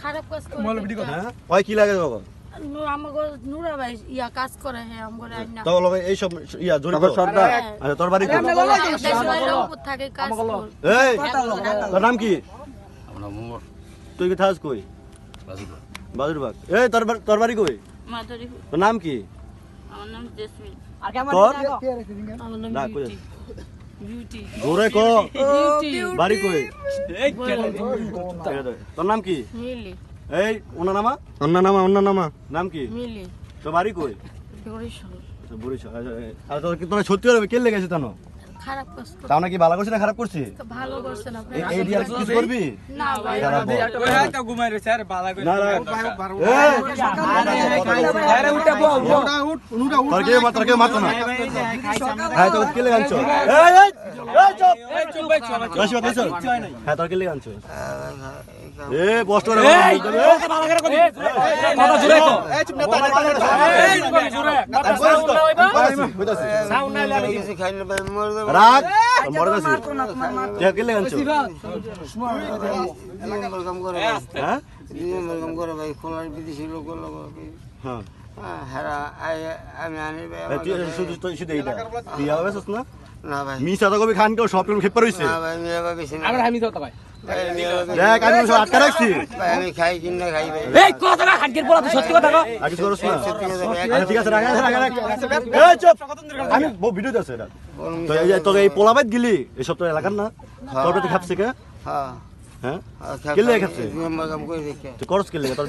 খারাপ কাজ করে হ্যাঁ ওই কি লাগে বাবা আমাগো নুরা ভাই ইয়া কাজ করে হ্যাঁ আমগো আইনা তো লগে এই সব ইয়া জড়িত সর্দার আচ্ছা তোর বাড়ি কই দেশের উপর থাকে কাজ করে এই তোর নাম কি আমরা মোমর তুই কি থাস কই বাজুরবাগ এই তোর বাড়ি কই মাদারি তোর নাম কি আমার নাম জেসমিন তোর আমার নাম না কই বিউটি জোরে কো বিউটি বাড়ি কই তোর নাম কি মিলি এই ওনা নামা নাম কি মিলি তোর বাড়ি কই বরিশাল বরিশাল আর তোর কি তোর সত্যি করে কে লেগেছে তানো খারাপ কাজ করে তাও নাকি ভালো করছিস না খারাপ করছিস ভালো করছেন আপনি এই ডিয়ার কিছু করবি না ভাই খারাপ বল। তো ঘুমাই রইছে আরে বালা করে না না আরে উঠা বল তোর কে মারতো না হ্যাঁ তোর কে লেগানছো এই চুপ এই চুপ ভাই চল বেশি কথা বলছো হ্যাঁ তোর কে লেগানছো এ পোস্ট করে বালা করে কই কথা জুড়ে তো এই চুপ না তো এই জুড়ে কথা সাউন্ড নাই লাগে কিছু খাই না ভাই মরে যাবো রাগ মরে যাচ্ছি কে লেগানছো কাম করে হ্যাঁ কাম করে ভাই খোলার বিদেশি লোক হ্যাঁ হেরা আমি আনি ভাই তুই শুধু শুধু এইটা তুই আবেছস না না ভাই মিছা তো কবি খান কেউ সব খেপে রইছে না ভাই আমি এবার বেশি না আমরা আমি তো ভাই দেখ আমি সব আটকা রাখছি ভাই আমি খাই কিনা খাই ভাই এই কথা না খানকির বলা তুই সত্যি কথা কও আগে করছ না আচ্ছা ঠিক আছে রাখা এই চুপ আমি বহু ভিডিও আছে এটা তো এই যে তোকে এই পোলাবাইত গিলি এই সব তো এলাকার না তোর তো খাপছে কে হ্যাঁ হ্যাঁ কে লেগে খাপছে কাম করে দেখে তুই করছ কে লেগে তোর